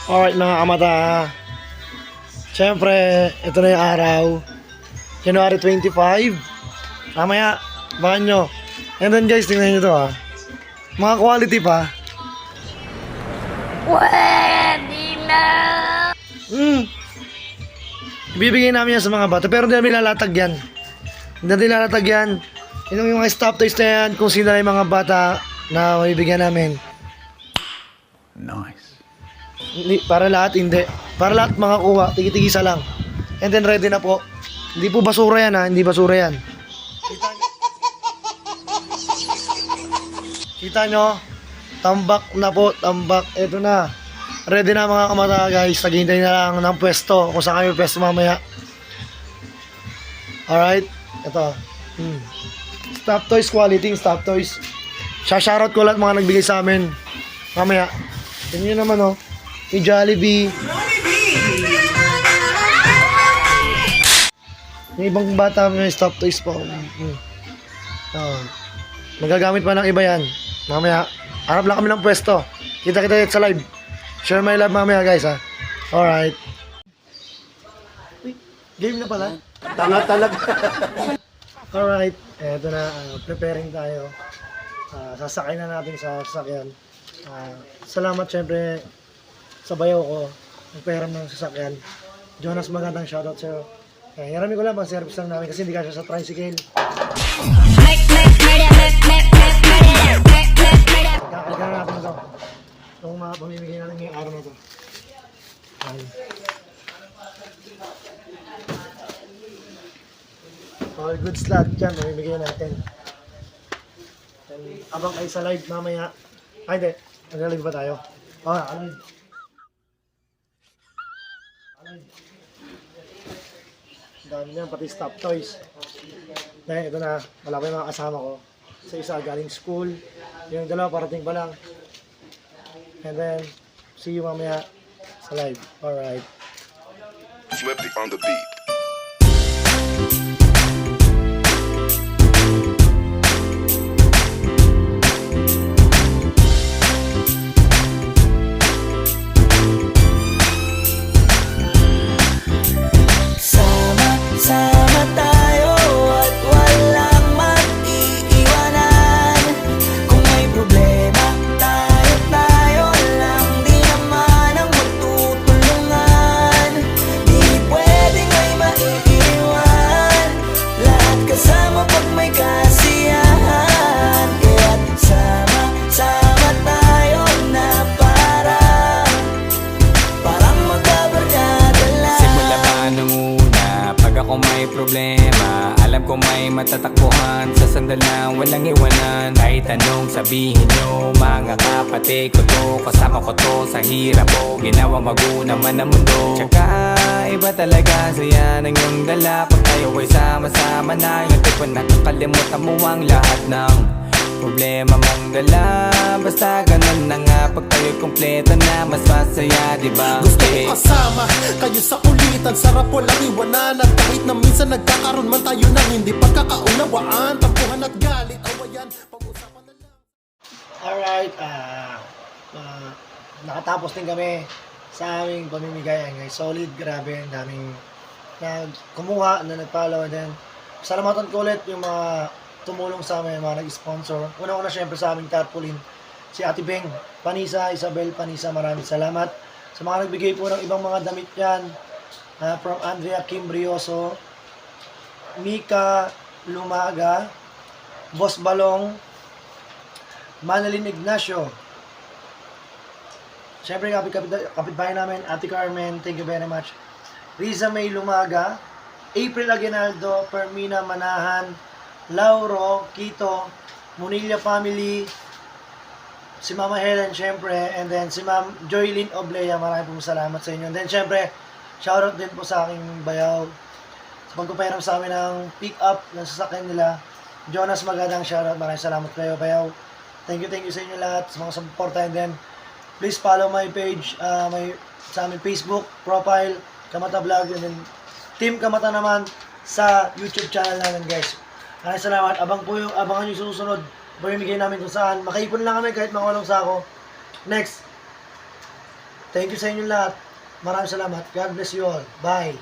Alright mga kamata, siyempre, ito na yung araw, January 25. Mamaya, bakan nyo. And then guys, tingnan nyo to mga quality pa. Pwede na! Ibibigay namin yan sa mga bata, pero hindi namin lalatag yan. Hindi namin lalatag yan. Yung mga stop toys na yan, kung sino na yung mga bata na mabibigyan namin. Nice. Hindi, para lahat hindi. Para lahat mga kuha, tigi-tigisa lang. And then ready na po. Hindi po basura yan hindi basura yan. Kita nyo? Tambak na po, tambak. Ito na. Ready na mga kamata guys. Naghihintay na lang ng pwesto. Kung saan kami pwesto mamaya. Alright. Ito. Stop toys quality, stop toys. Shoutout ko lahat mga nagbigay sa amin. Mamaya. Tingnan nyo naman May Jollibee. May ibang bata may stop toys pa. Magagamit pa ng iba yan. Mamaya, harap lang kami ng pwesto. Kita-kita sa live. Share my live mamaya guys Alright. Game na pala. Tanga talaga. Alright. Eto na, preparing tayo. Sasakay na natin sa sasakyan. Salamat syempre sa bayaw ko. Nagpahiram ng sasakyan. Jonas, magandang shoutout sa'yo. Hirami ko lang pang service lang namin kasi hindi ka siya sa tricycle. Kakalikan na natin ito. Itong pamimigay natin ngayong araw na ito. All goods lahat dyan, pamimigay natin. Abang kayo sa live mamaya. Ay, hindi. Nag-live ba tayo? Live. Dami niyan, pati stop toys. Dahil ito na, wala pa yung mga kasama ko. Sa isa galing school. Yung dalawa parating pa lang. And then, see you mamaya sa live. Alright. Flip it on the beat. Sama tayo at walang mag-iiwanan. Kung may problema, tayo lang. Di naman ang magtutulungan. Di pwedeng may maiiwan. Lahat kasama pag may kasiyahan. Kaya't sama tayo na parang magkabarkada lang. Simula pa nung pag ako may problema, alam ko may matatakbuhan. Sa sandal na walang iwanan. Kahit anong sabihin nyo, mga kapatid ko to, kasama ko to sa hirap ko. Ginawang maguna man ang mundo. Tsaka iba talaga saya ng iyong dala. Pag tayo ay sama-sama na, yung tipo nakakalimutan mo ang lahat ng problema mong dala. Basta ganun na nga, pag tayo'y kumpleto na, mas masaya, diba? Gusto ko kasama kayo sa kulitan. Sarap walang iwanan. At kahit na minsan nagkakaroon man tayo ng hindi pagkakaunawaan, tampuhan at galit, awayan, pag-usapan na lang. Alright, nakatapos din kami sa aming pamimigay. Guys, solid, grabe, ang daming kumuha na nag-follow. And then, salamatan ko ulit yung mga tumulong sa amin, mga nag-sponsor. Una-una syempre sa aming tarpaulin, si Ate Beng, Panisa, Isabel Panisa, maraming salamat. Sa mga nagbigay po ng ibang mga damit yan, from Andrea Kim Brioso, Mika Lumaga, Boss Balong, Manalyn Ignacio. Siyempre, kapitbahay namin, Ate Carmen, thank you very much. Riza May Lumaga, April Aguinaldo, Permina Manahan, Lauro, Quito, Munilla family, si Mama Helen, syempre, and then si Ma'am Joylyn Oblea, maraming pong salamat sa inyo. And then, syempre, shoutout din po sa aking bayaw. Sa pagpapahiram sa amin ng pick-up ng sasakyan nila. Jonas, magandang shoutout. Maraming salamat kayo, bayaw. Thank you sa inyo lahat, sa mga supporta. And then, please follow my page, sa aming Facebook profile, Kamata Vlog, and then, Team Kamata naman sa YouTube channel namin, guys. Maraming salamat. Abangan yung susunod. Pamimigay namin kung saan. Makaipon lang kami kahit mga walong sako. Next. Thank you sa inyo lahat. Maraming salamat. God bless you all. Bye.